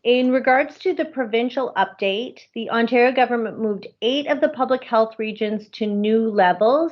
In regards to the provincial update, the Ontario government moved 8 of the public health regions to new levels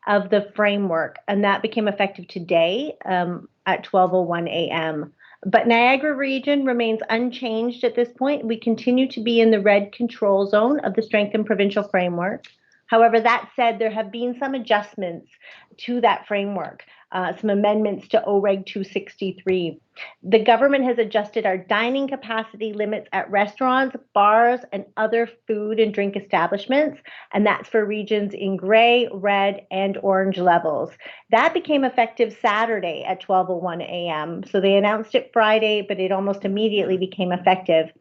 of the framework, and that became effective today at 12:01 a.m. But Niagara region remains unchanged at this point. We continue to be in the red control zone of the strengthened provincial framework. However, that said, there have been some adjustments to that framework, some amendments to OREG 263. The government has adjusted our dining capacity limits at restaurants, bars, and other food and drink establishments, and that's for regions in gray, red, and orange levels. That became effective Saturday at 12:01 a.m. So they announced it Friday, but it almost immediately became effective.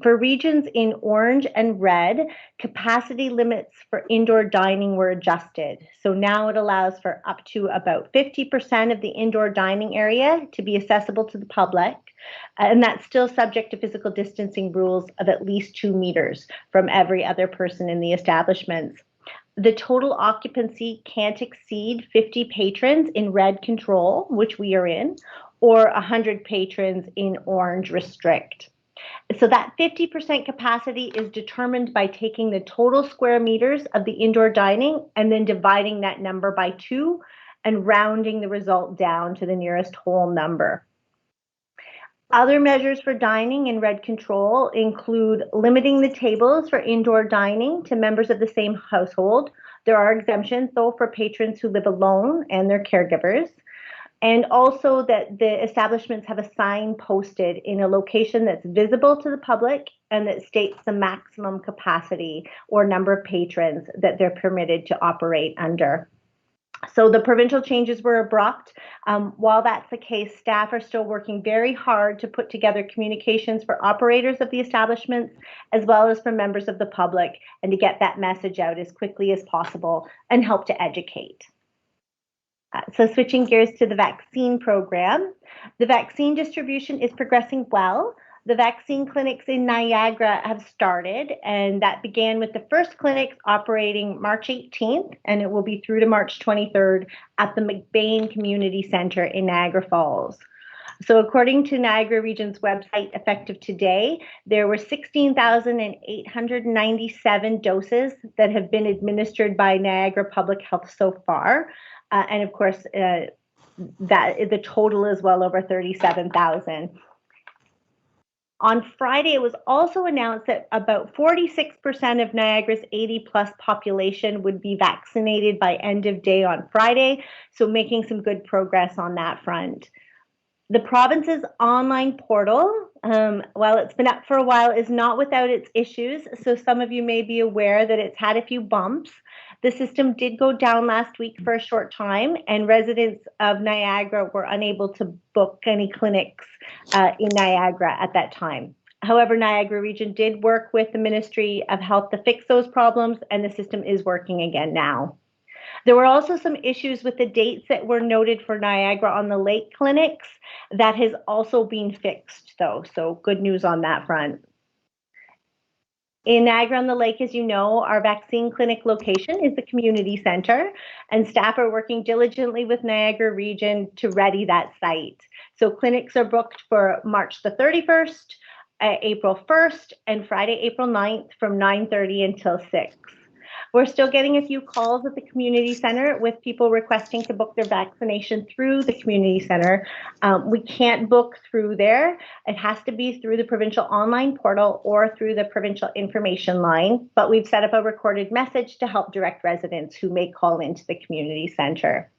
For regions in orange and red, capacity limits for indoor dining were adjusted. So now it allows for up to about 50% of the indoor dining area to be accessible to the public. And that's still subject to physical distancing rules of at least 2 meters from every other person in the establishments. The total occupancy can't exceed 50 patrons in red control, which we are in, or 100 patrons in orange restrict. So that 50% capacity is determined by taking the total square meters of the indoor dining and then dividing that number by 2 and rounding the result down to the nearest whole number. Other measures for dining in red control include limiting the tables for indoor dining to members of the same household. There are exemptions, though, for patrons who live alone and their caregivers. And also that the establishments have a sign posted in a location that's visible to the public and that states the maximum capacity or number of patrons that they're permitted to operate under. So the provincial changes were abrupt. While that's the case, staff are still working very hard to put together communications for operators of the establishments as well as for members of the public and to get that message out as quickly as possible and help to educate. So switching gears to the vaccine program, the vaccine distribution is progressing well. The vaccine clinics in Niagara have started, and that began with the first clinics operating March 18th, and it will be through to March 23rd at the McBain Community Center in Niagara Falls. So according to Niagara Region's website, effective today, there were 16,897 doses that have been administered by Niagara Public Health so far. And of course, that the total is well over 37,000. On Friday, it was also announced that about 46% of Niagara's 80-plus population would be vaccinated by end of day on Friday, so making some good progress on that front. The province's online portal, while it's been up for a while, is not without its issues, so some of you may be aware that it's had a few bumps. The system did go down last week for a short time, and residents of Niagara were unable to book any clinics in Niagara at that time. However, Niagara Region did work with the Ministry of Health to fix those problems, and the system is working again now. There were also some issues with the dates that were noted for Niagara-on-the-Lake clinics. That has also been fixed, though, so good news on that front. In Niagara-on-the-Lake, as you know, our vaccine clinic location is the community center, and staff are working diligently with Niagara Region to ready that site. So clinics are booked for March the 31st, April 1st, and Friday, April 9th from 9:30 until 6. We're still getting a few calls at the community center with people requesting to book their vaccination through the community center. We can't book through there. It has to be through the provincial online portal or through the provincial information line, but we've set up a recorded message to help direct residents who may call into the community center.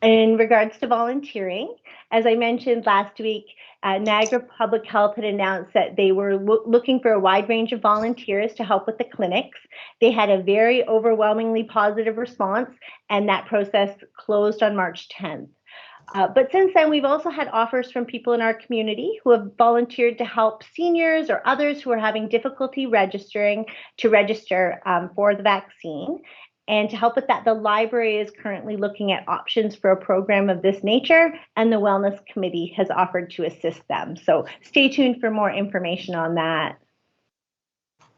In regards to volunteering, as I mentioned last week, Niagara Public Health had announced that they were looking for a wide range of volunteers to help with the clinics. They had a very overwhelmingly positive response, and that process closed on March 10th. But since then, we've also had offers from people in our community who have volunteered to help seniors or others who are having difficulty registering to register for the vaccine. And to help with that, the library is currently looking at options for a program of this nature, and the Wellness Committee has offered to assist them. So stay tuned for more information on that.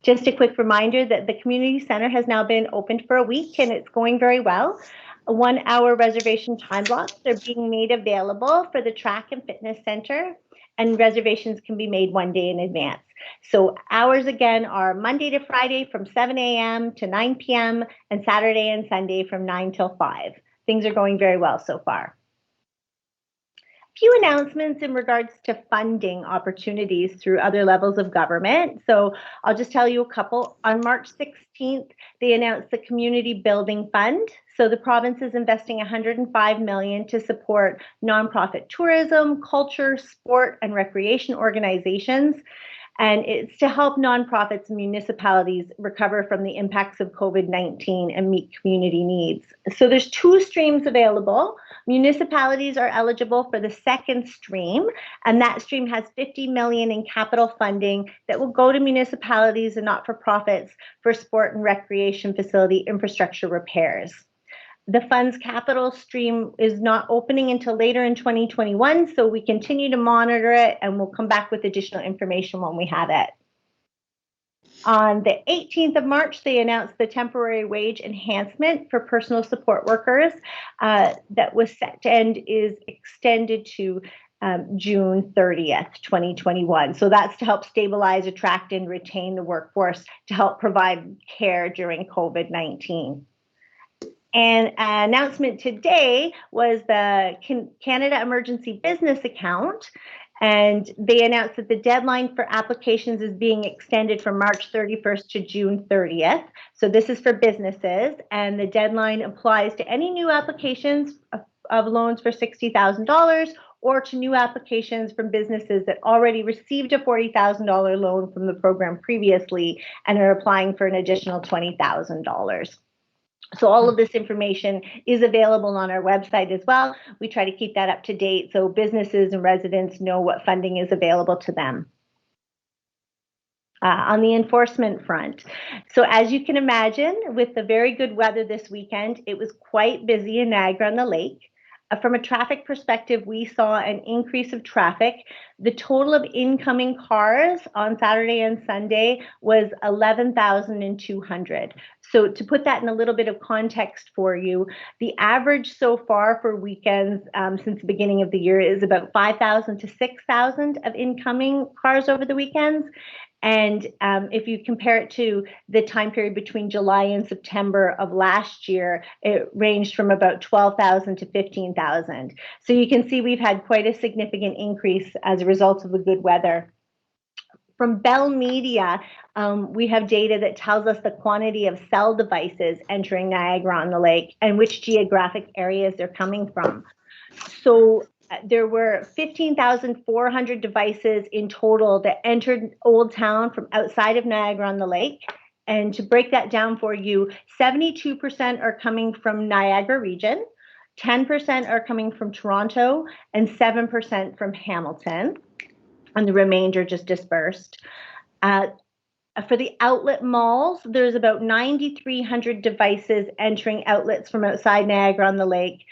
Just a quick reminder that the community center has now been opened for a week, and it's going very well. 1-hour reservation time blocks are being made available for the track and fitness center, and reservations can be made 1 day in advance. So hours again are Monday to Friday from 7 a.m. to 9 p.m. and Saturday and Sunday from 9 till 5. Things are going very well so far. Few announcements in regards to funding opportunities through other levels of government. So I'll just tell you a couple. On March 16th, they announced the Community Building Fund. So the province is investing $105 million to support nonprofit tourism, culture, sport, and recreation organizations. And it's to help nonprofits and municipalities recover from the impacts of COVID-19 and meet community needs. So there's 2 streams available. Municipalities are eligible for the second stream, and that stream has $50 million in capital funding that will go to municipalities and not-for-profits for sport and recreation facility infrastructure repairs. The fund's capital stream is not opening until later in 2021, so we continue to monitor it, and we'll come back with additional information when we have it. On the 18th of March, they announced the temporary wage enhancement for personal support workers that was set and is extended to June 30th, 2021. So that's to help stabilize, attract, and retain the workforce to help provide care during COVID-19. And an announcement today was the Canada Emergency Business Account, and they announced that the deadline for applications is being extended from March 31st to June 30th. So this is for businesses, and the deadline applies to any new applications of loans for $60,000 or to new applications from businesses that already received a $40,000 loan from the program previously and are applying for an additional $20,000. So all of this information is available on our website as well. We try to keep that up to date so businesses and residents know what funding is available to them. On the enforcement front, so as you can imagine, with the very good weather this weekend, it was quite busy in Niagara-on-the-Lake. From a traffic perspective, we saw an increase of traffic. The total of incoming cars on Saturday and Sunday was 11,200. So to put that in a little bit of context for you, the average so far for weekends since the beginning of the year is about 5,000 to 6,000 of incoming cars over the weekends. And if you compare it to the time period between July and September of last year, it ranged from about 12,000 to 15,000. So you can see we've had quite a significant increase as a result of the good weather. From Bell Media, we have data that tells us the quantity of cell devices entering Niagara-on-the-Lake and which geographic areas they're coming from. So there were 15,400 devices in total that entered Old Town from outside of Niagara-on-the-Lake. And to break that down for you, 72% are coming from Niagara region, 10% are coming from Toronto, and 7% from Hamilton, and the remainder just dispersed. For the outlet malls, there's about 9,300 devices entering outlets from outside Niagara-on-the-Lake.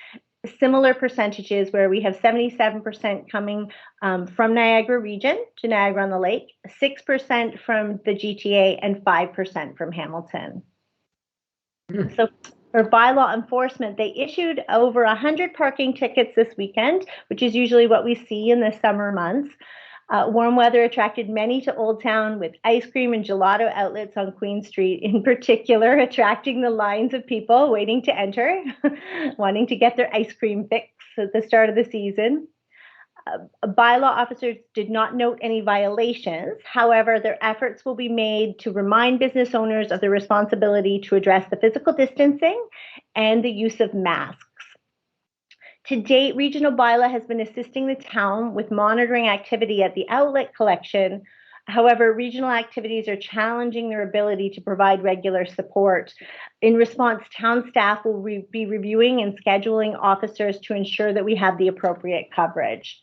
Similar percentages where we have 77% coming from Niagara region to Niagara-on-the-Lake, 6% from the GTA, and 5% from Hamilton. So for bylaw enforcement, they issued over 100 parking tickets this weekend, which is usually what we see in the summer months. Warm weather attracted many to Old Town, with ice cream and gelato outlets on Queen Street in particular attracting the lines of people waiting to enter, wanting to get their ice cream fix at the start of the season. Bylaw officers did not note any violations. However, their efforts will be made to remind business owners of their responsibility to address the physical distancing and the use of masks. To date, Regional Bylaw has been assisting the town with monitoring activity at the outlet collection. However, regional activities are challenging their ability to provide regular support. In response, town staff will be reviewing and scheduling officers to ensure that we have the appropriate coverage.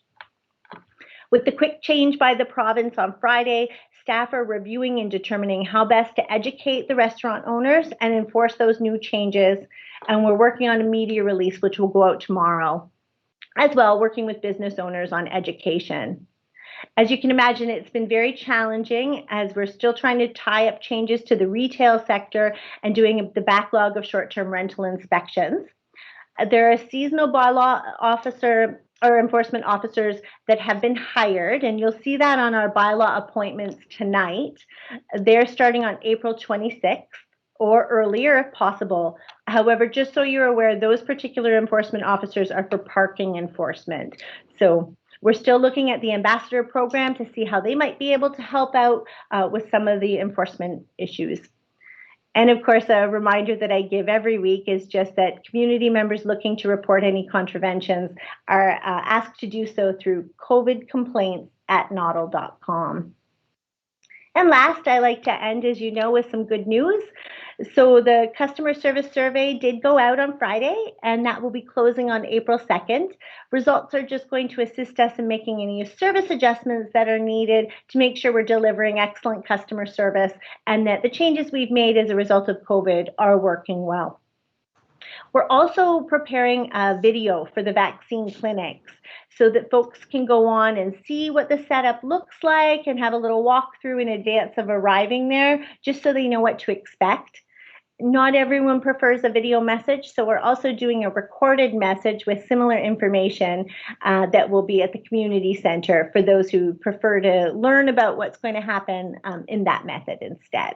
With the quick change by the province on Friday, staff are reviewing and determining how best to educate the restaurant owners and enforce those new changes. And we're working on a media release, which will go out tomorrow, as well, working with business owners on education. As you can imagine, it's been very challenging as we're still trying to tie up changes to the retail sector and doing the backlog of short-term rental inspections. There are seasonal bylaw officer or enforcement officers that have been hired, and you'll see that on our bylaw appointments tonight. They're starting on April 26th or earlier if possible. However, just so you're aware, those particular enforcement officers are for parking enforcement. So we're still looking at the ambassador program to see how they might be able to help out with some of the enforcement issues. And of course, a reminder that I give every week is just that community members looking to report any contraventions are asked to do so through covidcomplaints@noddle.com. And last, I like to end, as you know, with some good news. So the customer service survey did go out on Friday, and that will be closing on April 2nd. Results are just going to assist us in making any service adjustments that are needed to make sure we're delivering excellent customer service and that the changes we've made as a result of COVID are working well. We're also preparing a video for the vaccine clinics so that folks can go on and see what the setup looks like and have a little walkthrough in advance of arriving there, just so they know what to expect. Not everyone prefers a video message, so we're also doing a recorded message with similar information that will be at the community center for those who prefer to learn about what's going to happen in that method instead.